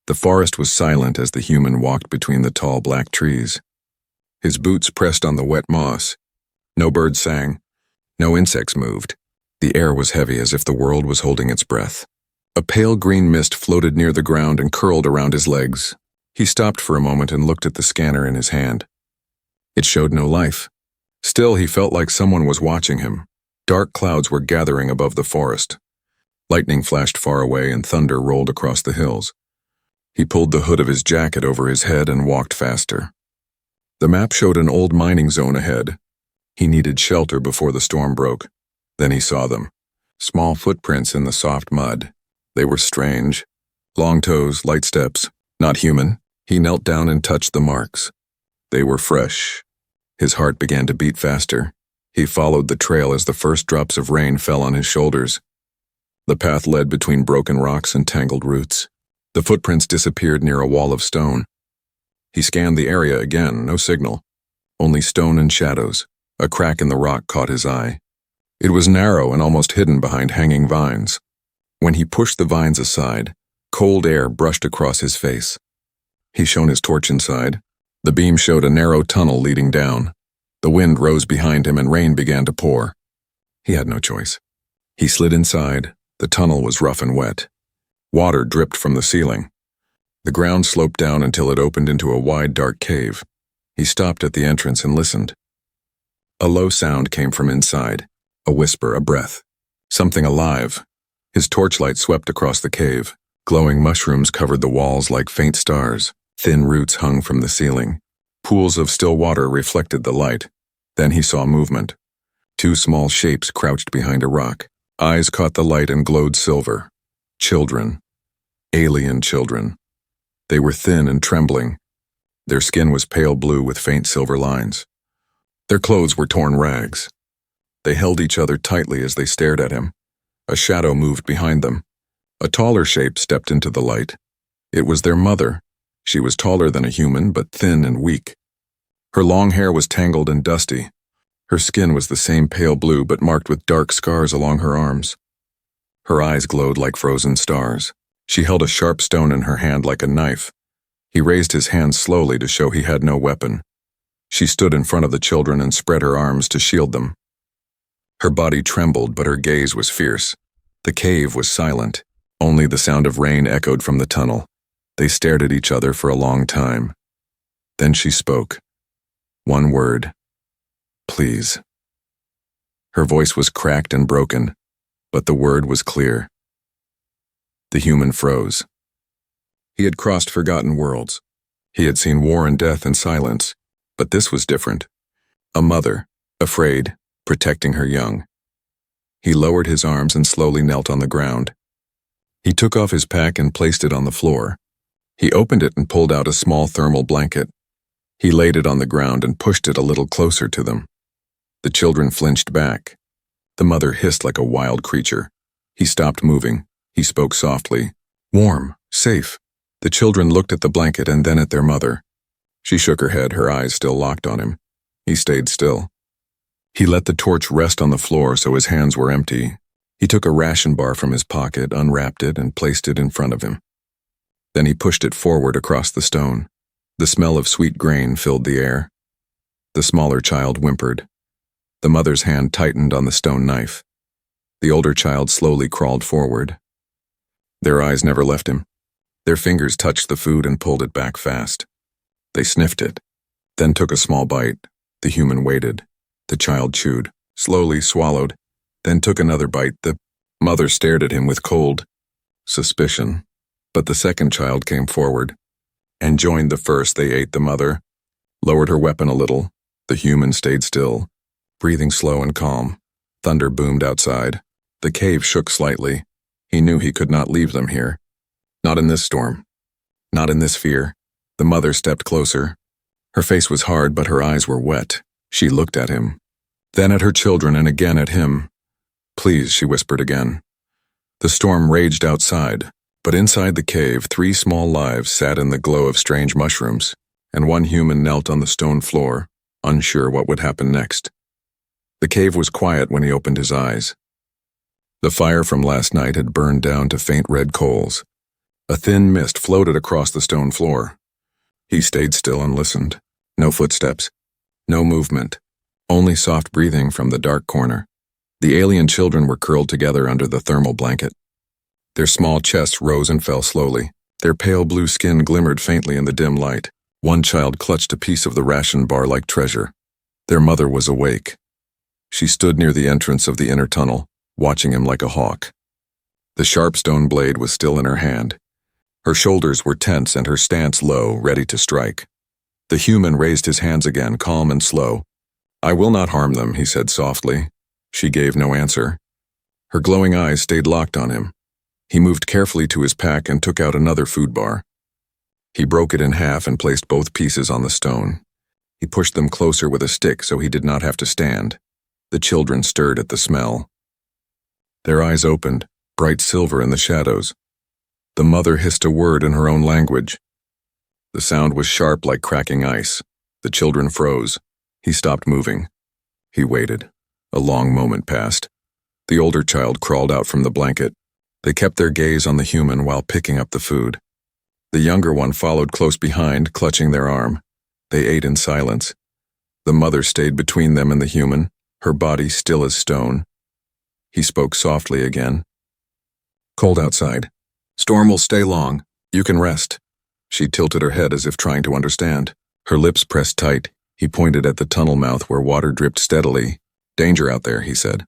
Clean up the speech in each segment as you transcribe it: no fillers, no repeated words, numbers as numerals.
The forest was silent as the human walked between the tall black trees. His boots pressed on the wet moss. No birds sang. No insects moved. The air was heavy as if the world was holding its breath. A pale green mist floated near the ground and curled around his legs. He stopped for a moment and looked at the scanner in his hand. It showed no life. Still, he felt like someone was watching him. Dark clouds were gathering above the forest. Lightning flashed far away and thunder rolled across the hills. He pulled the hood of his jacket over his head and walked faster. The map showed an old mining zone ahead. He needed shelter before the storm broke. Then he saw them. Small footprints in the soft mud. They were strange. Long toes, light steps. Not human. He knelt down and touched the marks. They were fresh. His heart began to beat faster. He followed the trail as the first drops of rain fell on his shoulders. The path led between broken rocks and tangled roots. The footprints disappeared near a wall of stone. He scanned the area again, no signal. Only stone and shadows. A crack in the rock caught his eye. It was narrow and almost hidden behind hanging vines. When he pushed the vines aside, cold air brushed across his face. He shone his torch inside. The beam showed a narrow tunnel leading down. The wind rose behind him and rain began to pour. He had no choice. He slid inside. The tunnel was rough and wet. Water dripped from the ceiling. The ground sloped down until it opened into a wide, dark cave. He stopped at the entrance and listened. A low sound came from inside. A whisper, a breath. Something alive. His torchlight swept across the cave. Glowing mushrooms covered the walls like faint stars. Thin roots hung from the ceiling. Pools of still water reflected the light. Then he saw movement. Two small shapes crouched behind a rock. Eyes caught the light and glowed silver. Children. Alien children. They were thin and trembling. Their skin was pale blue with faint silver lines. Their clothes were torn rags. They held each other tightly as they stared at him. A shadow moved behind them. A taller shape stepped into the light. It was their mother. She was taller than a human, but thin and weak. Her long hair was tangled and dusty. Her skin was the same pale blue, but marked with dark scars along her arms. Her eyes glowed like frozen stars. She held a sharp stone in her hand like a knife. He raised his hand slowly to show he had no weapon. She stood in front of the children and spread her arms to shield them. Her body trembled, but her gaze was fierce. The cave was silent. Only the sound of rain echoed from the tunnel. They stared at each other for a long time. Then she spoke. One word. Please. Her voice was cracked and broken, but the word was clear. The human froze. He had crossed forgotten worlds. He had seen war and death in silence, but this was different. A mother, afraid, protecting her young. He lowered his arms and slowly knelt on the ground. He took off his pack and placed it on the floor. He opened it and pulled out a small thermal blanket. He laid it on the ground and pushed it a little closer to them. The children flinched back. The mother hissed like a wild creature. He stopped moving. He spoke softly. Warm, safe. The children looked at the blanket and then at their mother. She shook her head, her eyes still locked on him. He stayed still. He let the torch rest on the floor so his hands were empty. He took a ration bar from his pocket, unwrapped it, and placed it in front of him. Then he pushed it forward across the stone. The smell of sweet grain filled the air. The smaller child whimpered. The mother's hand tightened on the stone knife. The older child slowly crawled forward. Their eyes never left him. Their fingers touched the food and pulled it back fast. They sniffed it, then took a small bite. The human waited. The child chewed, slowly swallowed, then took another bite. The mother stared at him with cold suspicion. But the second child came forward and joined the first. They ate the mother, lowered her weapon a little. The human stayed still, breathing slow and calm. Thunder boomed outside. The cave shook slightly. He knew he could not leave them here. Not in this storm. Not in this fear. The mother stepped closer. Her face was hard, but her eyes were wet. She looked at him, then at her children and again at him. Please, she whispered again. The storm raged outside, but inside the cave, 3 small lives sat in the glow of strange mushrooms, and one human knelt on the stone floor, unsure what would happen next. The cave was quiet when he opened his eyes. The fire from last night had burned down to faint red coals. A thin mist floated across the stone floor. He stayed still and listened. No footsteps. No movement. Only soft breathing from the dark corner. The alien children were curled together under the thermal blanket. Their small chests rose and fell slowly. Their pale blue skin glimmered faintly in the dim light. One child clutched a piece of the ration bar like treasure. Their mother was awake. She stood near the entrance of the inner tunnel, watching him like a hawk. The sharp stone blade was still in her hand. Her shoulders were tense and her stance low, ready to strike. The human raised his hands again, calm and slow. "I will not harm them," he said softly. She gave no answer. Her glowing eyes stayed locked on him. He moved carefully to his pack and took out another food bar. He broke it in half and placed both pieces on the stone. He pushed them closer with a stick so he did not have to stand. The children stirred at the smell. Their eyes opened, bright silver in the shadows. The mother hissed a word in her own language. The sound was sharp like cracking ice. The children froze. He stopped moving. He waited. A long moment passed. The older child crawled out from the blanket. They kept their gaze on the human while picking up the food. The younger one followed close behind, clutching their arm. They ate in silence. The mother stayed between them and the human, her body still as stone. He spoke softly again. "Cold outside. Storm will stay long. You can rest." She tilted her head as if trying to understand. Her lips pressed tight. He pointed at the tunnel mouth where water dripped steadily. "Danger out there," he said.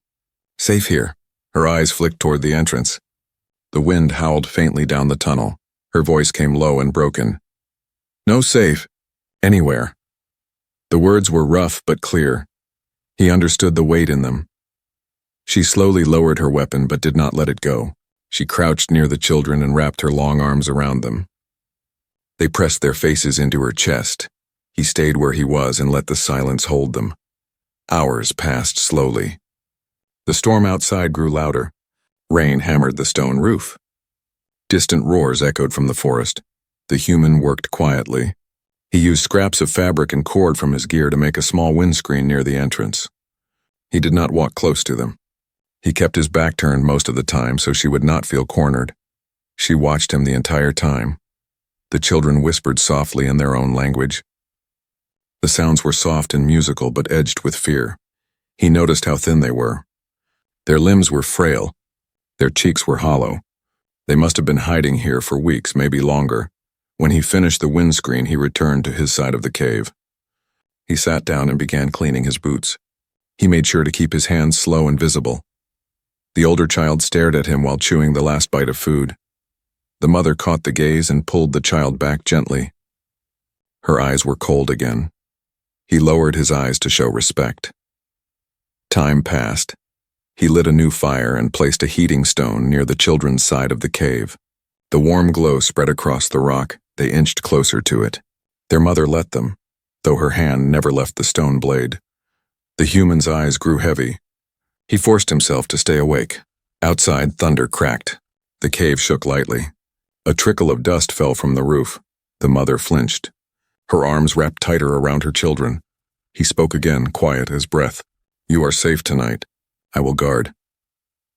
"Safe here." Her eyes flicked toward the entrance. The wind howled faintly down the tunnel. Her voice came low and broken. "No safe. Anywhere." The words were rough but clear. He understood the weight in them. She slowly lowered her weapon but did not let it go. She crouched near the children and wrapped her long arms around them. They pressed their faces into her chest. He stayed where he was and let the silence hold them. Hours passed slowly. The storm outside grew louder. Rain hammered the stone roof. Distant roars echoed from the forest. The human worked quietly. He used scraps of fabric and cord from his gear to make a small windscreen near the entrance. He did not walk close to them. He kept his back turned most of the time so she would not feel cornered. She watched him the entire time. The children whispered softly in their own language. The sounds were soft and musical but edged with fear. He noticed how thin they were. Their limbs were frail. Their cheeks were hollow. They must have been hiding here for weeks, maybe longer. When he finished the windscreen, he returned to his side of the cave. He sat down and began cleaning his boots. He made sure to keep his hands slow and visible. The older child stared at him while chewing the last bite of food. The mother caught the gaze and pulled the child back gently. Her eyes were cold again. He lowered his eyes to show respect. Time passed. He lit a new fire and placed a heating stone near the children's side of the cave. The warm glow spread across the rock. They inched closer to it. Their mother let them, though her hand never left the stone blade. The human's eyes grew heavy. He forced himself to stay awake. Outside, thunder cracked. The cave shook lightly. A trickle of dust fell from the roof. The mother flinched. Her arms wrapped tighter around her children. He spoke again, quiet as breath. "You are safe tonight. I will guard."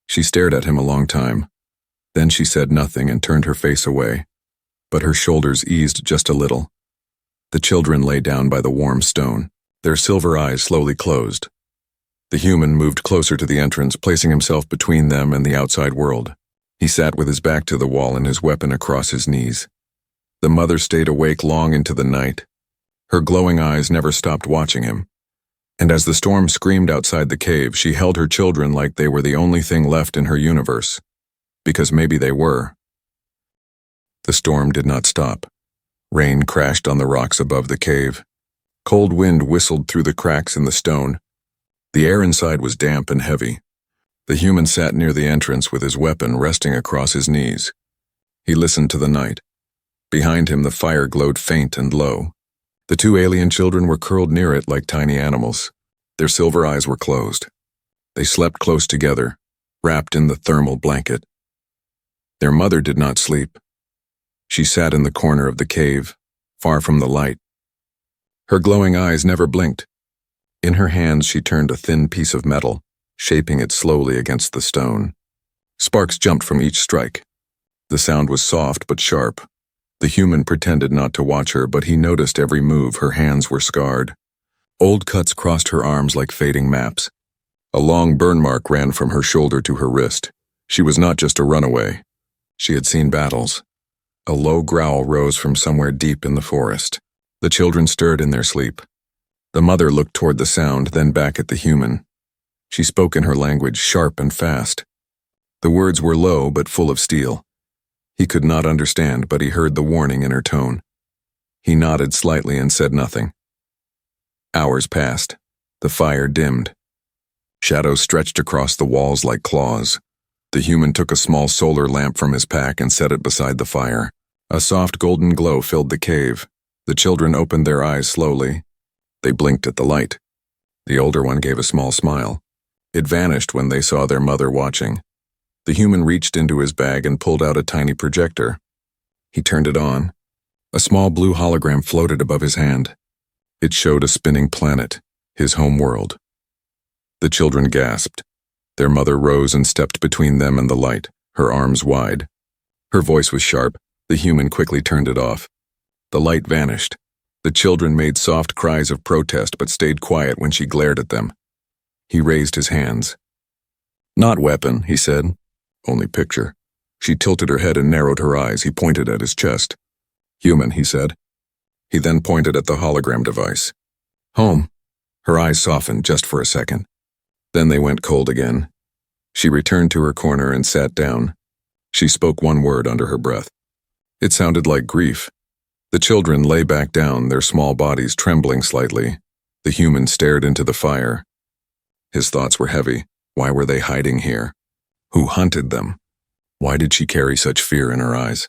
She stared at him a long time. Then she said nothing and turned her face away. But her shoulders eased just a little. The children lay down by the warm stone. Their silver eyes slowly closed. The human moved closer to the entrance, placing himself between them and the outside world. He sat with his back to the wall and his weapon across his knees. The mother stayed awake long into the night. Her glowing eyes never stopped watching him. And as the storm screamed outside the cave, she held her children like they were the only thing left in her universe. Because maybe they were. The storm did not stop. Rain crashed on the rocks above the cave. Cold wind whistled through the cracks in the stone. The air inside was damp and heavy. The human sat near the entrance with his weapon resting across his knees. He listened to the night. Behind him the fire glowed faint and low. The two alien children were curled near it like tiny animals. Their silver eyes were closed. They slept close together, wrapped in the thermal blanket. Their mother did not sleep. She sat in the corner of the cave, far from the light. Her glowing eyes never blinked. In her hands she turned a thin piece of metal, shaping it slowly against the stone. Sparks jumped from each strike. The sound was soft but sharp. The human pretended not to watch her, but he noticed every move. Her hands were scarred. Old cuts crossed her arms like fading maps. A long burn mark ran from her shoulder to her wrist. She was not just a runaway. She had seen battles. A low growl rose from somewhere deep in the forest. The children stirred in their sleep. The mother looked toward the sound, then back at the human. She spoke in her language, sharp and fast. The words were low but full of steel. He could not understand, but he heard the warning in her tone. He nodded slightly and said nothing. Hours passed. The fire dimmed. Shadows stretched across the walls like claws. The human took a small solar lamp from his pack and set it beside the fire. A soft golden glow filled the cave. The children opened their eyes slowly. They blinked at the light. The older one gave a small smile. It vanished when they saw their mother watching. The human reached into his bag and pulled out a tiny projector. He turned it on. A small blue hologram floated above his hand. It showed a spinning planet, his home world. The children gasped. Their mother rose and stepped between them and the light, her arms wide. Her voice was sharp. The human quickly turned it off. The light vanished. The children made soft cries of protest but stayed quiet when she glared at them. He raised his hands. "Not weapon," he said. "Only picture." She tilted her head and narrowed her eyes. He pointed at his chest. "Human," he said. He then pointed at the hologram device. "Home." Her eyes softened just for a second. Then they went cold again. She returned to her corner and sat down. She spoke one word under her breath. It sounded like grief. The children lay back down, their small bodies trembling slightly. The human stared into the fire. His thoughts were heavy. Why were they hiding here? Who hunted them? Why did she carry such fear in her eyes?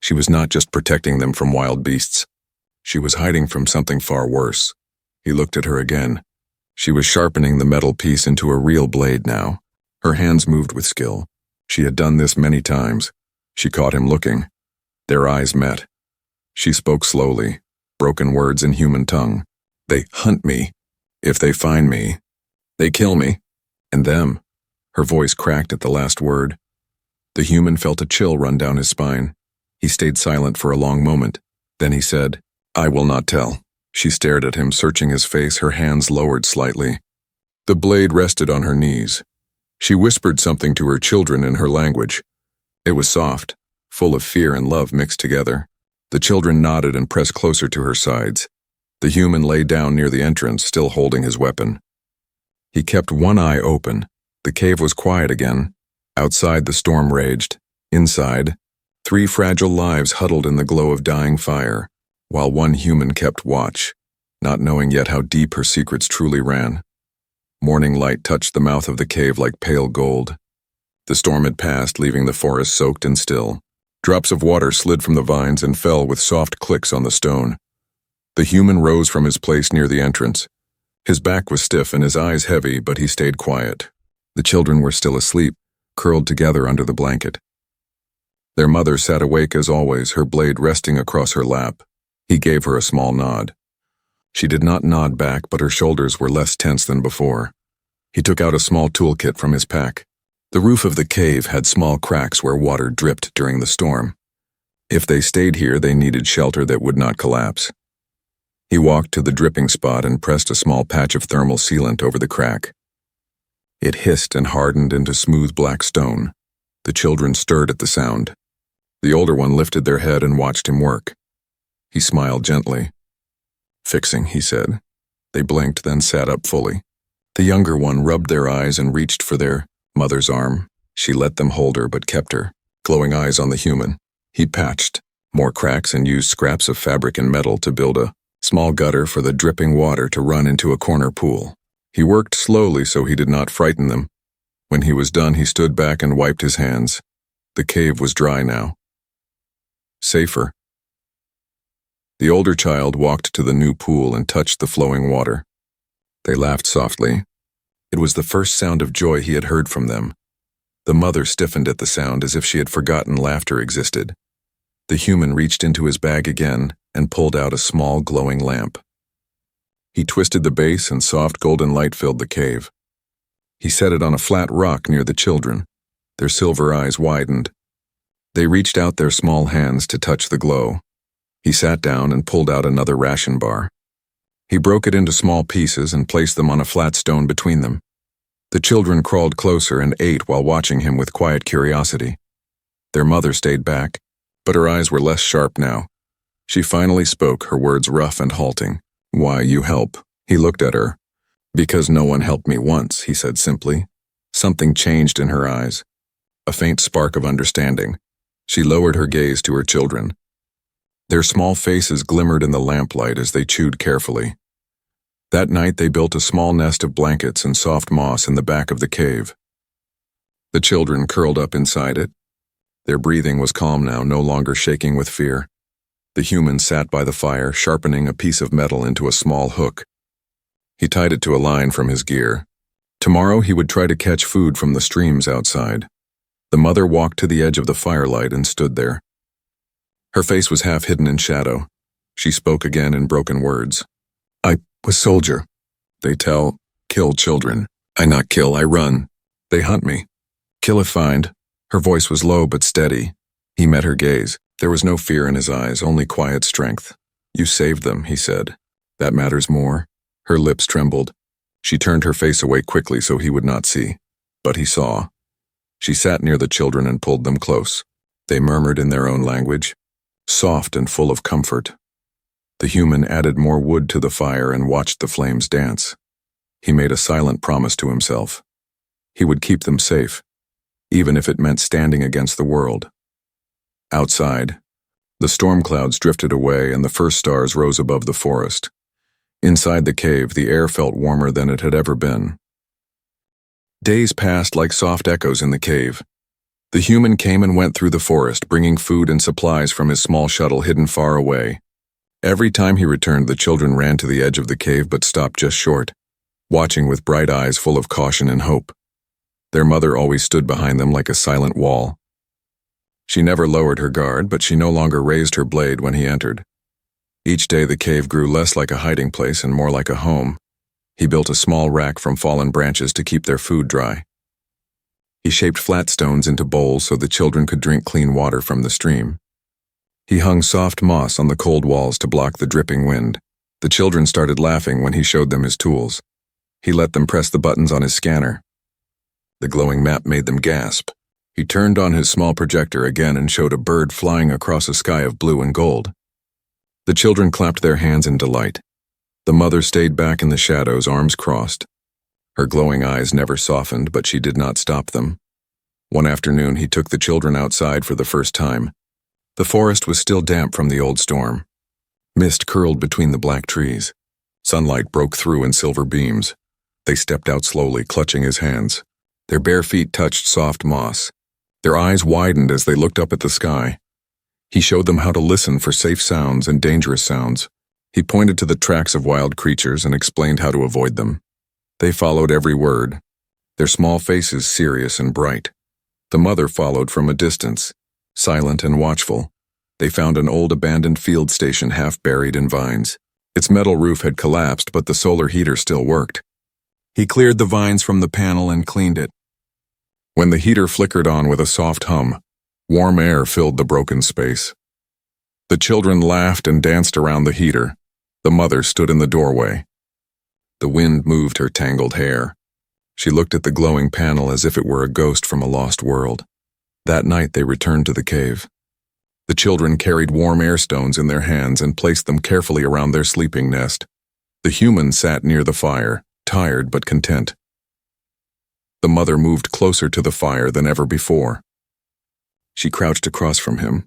She was not just protecting them from wild beasts. She was hiding from something far worse. He looked at her again. She was sharpening the metal piece into a real blade now. Her hands moved with skill. She had done this many times. She caught him looking. Their eyes met. She spoke slowly, broken words in human tongue. "They hunt me. If they find me, they kill me. And them." Her voice cracked at the last word. The human felt a chill run down his spine. He stayed silent for a long moment. Then he said, "I will not tell." She stared at him, searching his face, her hands lowered slightly. The blade rested on her knees. She whispered something to her children in her language. It was soft, full of fear and love mixed together. The children nodded and pressed closer to her sides. The human lay down near the entrance, still holding his weapon. He kept one eye open. The cave was quiet again. Outside, the storm raged. Inside, 3 fragile lives huddled in the glow of dying fire, while one human kept watch, not knowing yet how deep her secrets truly ran. Morning light touched the mouth of the cave like pale gold. The storm had passed, leaving the forest soaked and still. Drops of water slid from the vines and fell with soft clicks on the stone. The human rose from his place near the entrance. His back was stiff and his eyes heavy, but he stayed quiet. The children were still asleep, curled together under the blanket. Their mother sat awake as always, her blade resting across her lap. He gave her a small nod. She did not nod back, but her shoulders were less tense than before. He took out a small toolkit from his pack. The roof of the cave had small cracks where water dripped during the storm. If they stayed here, they needed shelter that would not collapse. He walked to the dripping spot and pressed a small patch of thermal sealant over the crack. It hissed and hardened into smooth black stone. The children stirred at the sound. The older one lifted their head and watched him work. He smiled gently. "Fixing," he said. They blinked, then sat up fully. The younger one rubbed their eyes and reached for their mother's arm. She let them hold her but kept her, glowing eyes on the human. He patched more cracks and used scraps of fabric and metal to build a small gutter for the dripping water to run into a corner pool. He worked slowly so he did not frighten them. When he was done, he stood back and wiped his hands. The cave was dry now. Safer. The older child walked to the new pool and touched the flowing water. They laughed softly. It was the first sound of joy he had heard from them. The mother stiffened at the sound as if she had forgotten laughter existed. The human reached into his bag again and pulled out a small glowing lamp. He twisted the base and soft golden light filled the cave. He set it on a flat rock near the children. Their silver eyes widened. They reached out their small hands to touch the glow. He sat down and pulled out another ration bar. He broke it into small pieces and placed them on a flat stone between them. The children crawled closer and ate while watching him with quiet curiosity. Their mother stayed back, but her eyes were less sharp now. She finally spoke, her words rough and halting. "Why, you help?" He looked at her. "Because no one helped me once," he said simply. Something changed in her eyes. A faint spark of understanding. She lowered her gaze to her children. Their small faces glimmered in the lamplight as they chewed carefully. That night they built a small nest of blankets and soft moss in the back of the cave. The children curled up inside it. Their breathing was calm now, no longer shaking with fear. The human sat by the fire, sharpening a piece of metal into a small hook. He tied it to a line from his gear. Tomorrow he would try to catch food from the streams outside. The mother walked to the edge of the firelight and stood there. Her face was half hidden in shadow. She spoke again in broken words. "I was soldier. They kill children. I not kill, I run. They hunt me. Kill if find." Her voice was low but steady. He met her gaze. There was no fear in his eyes, only quiet strength. "You saved them," he said. "That matters more." Her lips trembled. She turned her face away quickly so he would not see. But he saw. She sat near the children and pulled them close. They murmured in their own language, soft and full of comfort. The human added more wood to the fire and watched the flames dance. He made a silent promise to himself. He would keep them safe, even if it meant standing against the world. Outside, the storm clouds drifted away and the first stars rose above the forest. Inside the cave, the air felt warmer than it had ever been. Days passed like soft echoes in the cave. The human came and went through the forest, bringing food and supplies from his small shuttle hidden far away. Every time he returned, the children ran to the edge of the cave but stopped just short, watching with bright eyes full of caution and hope. Their mother always stood behind them like a silent wall. She never lowered her guard, but she no longer raised her blade when he entered. Each day the cave grew less like a hiding place and more like a home. He built a small rack from fallen branches to keep their food dry. He shaped flat stones into bowls so the children could drink clean water from the stream. He hung soft moss on the cold walls to block the dripping wind. The children started laughing when he showed them his tools. He let them press the buttons on his scanner. The glowing map made them gasp. He turned on his small projector again and showed a bird flying across a sky of blue and gold. The children clapped their hands in delight. The mother stayed back in the shadows, arms crossed. Her glowing eyes never softened, but she did not stop them. One afternoon, he took the children outside for the first time. The forest was still damp from the old storm. Mist curled between the black trees. Sunlight broke through in silver beams. They stepped out slowly, clutching his hands. Their bare feet touched soft moss. Their eyes widened as they looked up at the sky. He showed them how to listen for safe sounds and dangerous sounds. He pointed to the tracks of wild creatures and explained how to avoid them. They followed every word, their small faces serious and bright. The mother followed from a distance, silent and watchful. They found an old abandoned field station half buried in vines. Its metal roof had collapsed, but the solar heater still worked. He cleared the vines from the panel and cleaned it. When the heater flickered on with a soft hum, warm air filled the broken space. The children laughed and danced around the heater. The mother stood in the doorway. The wind moved her tangled hair. She looked at the glowing panel as if it were a ghost from a lost world. That night they returned to the cave. The children carried warm air stones in their hands and placed them carefully around their sleeping nest. The human sat near the fire, tired but content. The mother moved closer to the fire than ever before. She crouched across from him.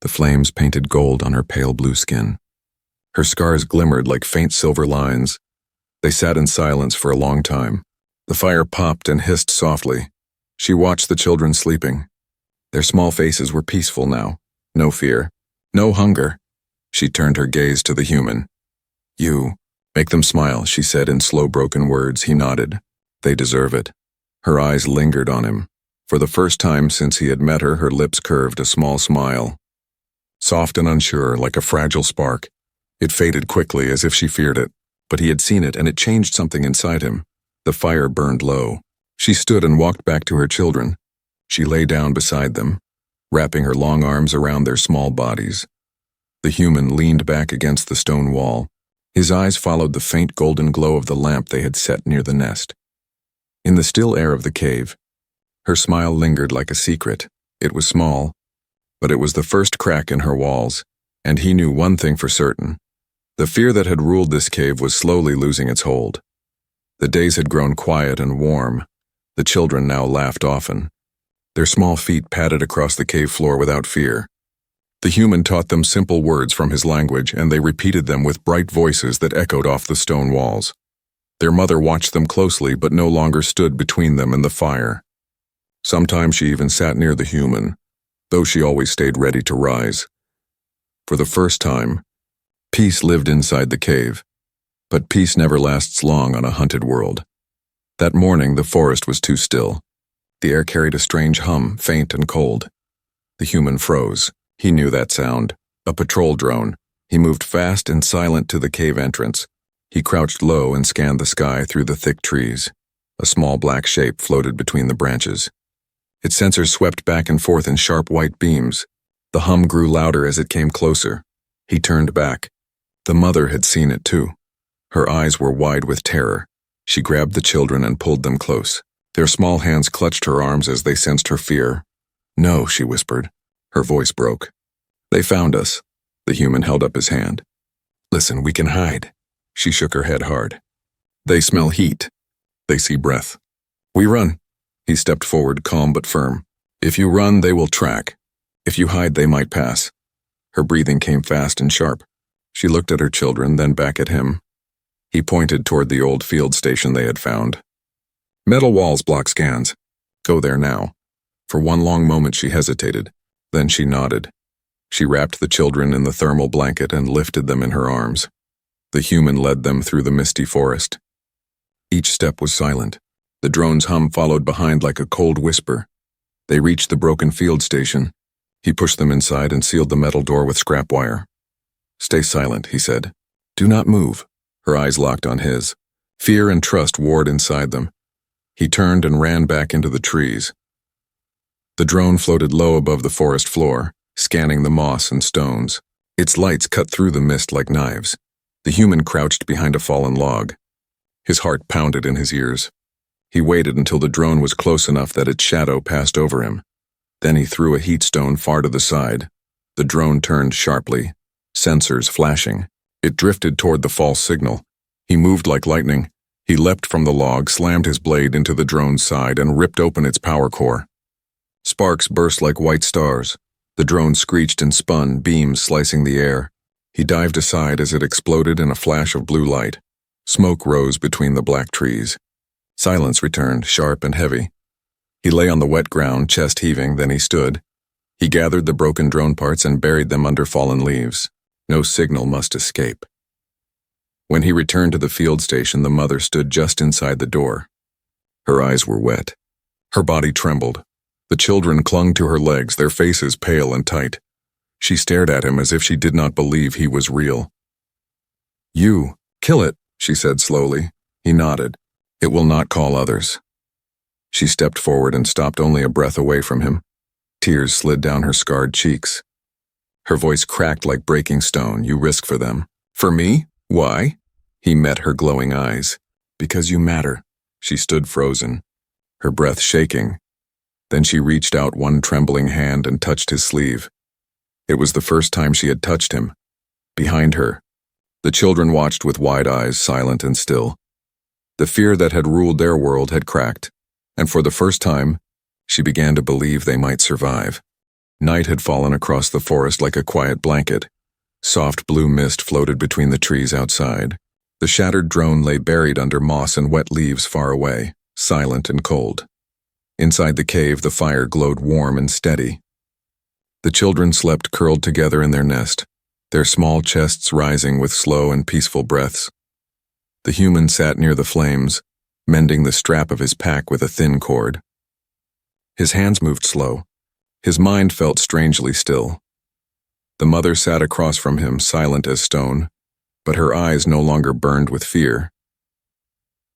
The flames painted gold on her pale blue skin. Her scars glimmered like faint silver lines. They sat in silence for a long time. The fire popped and hissed softly. She watched the children sleeping. Their small faces were peaceful now. No fear. No hunger. She turned her gaze to the human. "You make them smile," she said in slow broken words. He nodded. "They deserve it." Her eyes lingered on him. For the first time since he had met her, her lips curved a small smile. Soft and unsure, like a fragile spark. It faded quickly as if she feared it, but he had seen it and it changed something inside him. The fire burned low. She stood and walked back to her children. She lay down beside them. wrapping her long arms around their small bodies. The human leaned back against the stone wall. His eyes followed the faint golden glow of the lamp they had set near the nest. In the still air of the cave, her smile lingered like a secret. It was small, but it was the first crack in her walls, and he knew one thing for certain. The fear that had ruled this cave was slowly losing its hold. The days had grown quiet and warm. The children now laughed often. Their small feet padded across the cave floor without fear. The human taught them simple words from his language, and they repeated them with bright voices that echoed off the stone walls. Their mother watched them closely, but no longer stood between them and the fire. Sometimes she even sat near the human, though she always stayed ready to rise. For the first time, peace lived inside the cave, but peace never lasts long on a hunted world. That morning, the forest was too still. The air carried a strange hum, faint and cold. The human froze. He knew that sound. A patrol drone. He moved fast and silent to the cave entrance. He crouched low and scanned the sky through the thick trees. A small black shape floated between the branches. Its sensors swept back and forth in sharp white beams. The hum grew louder as it came closer. He turned back. The mother had seen it too. Her eyes were wide with terror. She grabbed the children and pulled them close. Their small hands clutched her arms as they sensed her fear. "No," she whispered. Her voice broke. "They found us." The human held up his hand. "Listen, we can hide." She shook her head hard. "They smell heat. They see breath. We run." He stepped forward, calm but firm. "If you run, they will track. If you hide, they might pass." Her breathing came fast and sharp. She looked at her children, then back at him. He pointed toward the old field station they had found. "Metal walls block scans. Go there now." For one long moment she hesitated. Then she nodded. She wrapped the children in the thermal blanket and lifted them in her arms. The human led them through the misty forest. Each step was silent. The drone's hum followed behind like a cold whisper. They reached the broken field station. He pushed them inside and sealed the metal door with scrap wire. "Stay silent," he said. "Do not move." Her eyes locked on his. Fear and trust warred inside them. He turned and ran back into the trees. The drone floated low above the forest floor, scanning the moss and stones. Its lights cut through the mist like knives. The human crouched behind a fallen log. His heart pounded in his ears. He waited until the drone was close enough that its shadow passed over him. Then he threw a heat stone far to the side. The drone turned sharply, sensors flashing. It drifted toward the false signal. He moved like lightning. He leapt from the log, slammed his blade into the drone's side, and ripped open its power core. Sparks burst like white stars. The drone screeched and spun, beams slicing the air. He dived aside as it exploded in a flash of blue light. Smoke rose between the black trees. Silence returned, sharp and heavy. He lay on the wet ground, chest heaving, then he stood. He gathered the broken drone parts and buried them under fallen leaves. No signal must escape. When he returned to the field station, the mother stood just inside the door. Her eyes were wet. Her body trembled. The children clung to her legs, their faces pale and tight. She stared at him as if she did not believe he was real. "You, kill it," she said slowly. He nodded. "It will not call others." She stepped forward and stopped only a breath away from him. Tears slid down her scarred cheeks. Her voice cracked like breaking stone. "You risk for them." "For me? Why?" He met her glowing eyes. "Because you matter." She stood frozen, her breath shaking. Then she reached out one trembling hand and touched his sleeve. It was the first time she had touched him. Behind her, the children watched with wide eyes, silent and still. The fear that had ruled their world had cracked, and for the first time, she began to believe they might survive. Night had fallen across the forest like a quiet blanket. Soft blue mist floated between the trees outside. The shattered drone lay buried under moss and wet leaves far away, silent and cold. Inside the cave, the fire glowed warm and steady. The children slept curled together in their nest, their small chests rising with slow and peaceful breaths. The human sat near the flames, mending the strap of his pack with a thin cord. His hands moved slow. His mind felt strangely still. The mother sat across from him, silent as stone, but her eyes no longer burned with fear.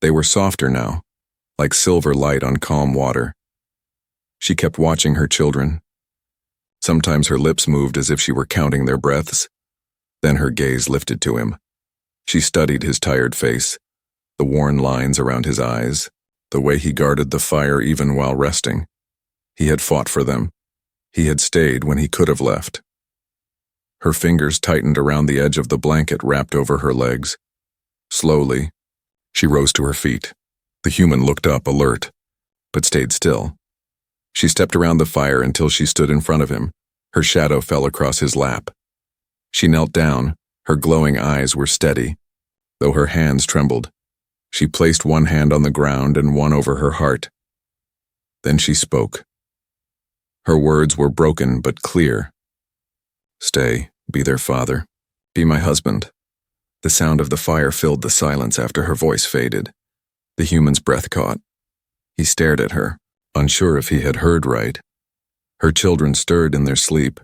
They were softer now, like silver light on calm water. She kept watching her children. Sometimes her lips moved as if she were counting their breaths. Then her gaze lifted to him. She studied his tired face, the worn lines around his eyes, the way he guarded the fire even while resting. He had fought for them. He had stayed when he could have left. Her fingers tightened around the edge of the blanket wrapped over her legs. Slowly, she rose to her feet. The human looked up, alert, but stayed still. She stepped around the fire until she stood in front of him. Her shadow fell across his lap. She knelt down. Her glowing eyes were steady, though her hands trembled. She placed one hand on the ground and one over her heart. Then she spoke. Her words were broken but clear. "Stay, be their father, be my husband." The sound of the fire filled the silence after her voice faded. The human's breath caught. He stared at her, unsure if he had heard right. Her children stirred in their sleep,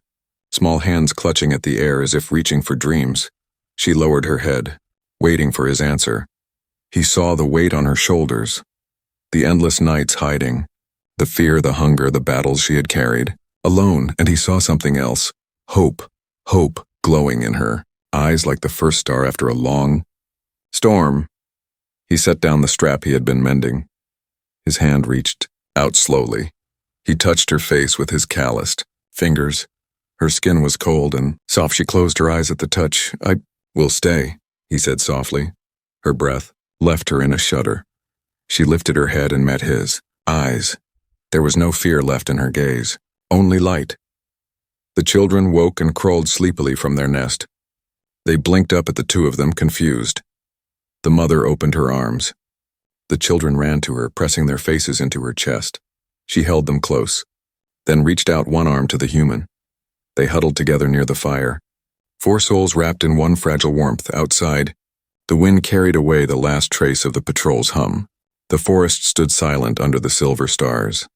small hands clutching at the air as if reaching for dreams. She lowered her head, waiting for his answer. He saw the weight on her shoulders, the endless nights hiding, the fear, the hunger, the battles she had carried. Alone, and he saw something else. Hope glowing in her, eyes like the first star after a long storm. He set down the strap he had been mending. His hand reached out slowly. He touched her face with his calloused fingers. Her skin was cold and soft. She closed her eyes at the touch. "I will stay," he said softly. Her breath left her in a shudder. She lifted her head and met his eyes. There was no fear left in her gaze, only light. The children woke and crawled sleepily from their nest. They blinked up at the two of them, confused. The mother opened her arms. The children ran to her, pressing their faces into her chest. She held them close, then reached out one arm to the human. They huddled together near the fire, 4 souls wrapped in one fragile warmth. Outside, the wind carried away the last trace of the patrol's hum. The forest stood silent under the silver stars.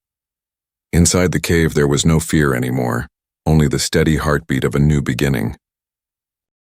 Inside the cave there was no fear anymore, only the steady heartbeat of a new beginning.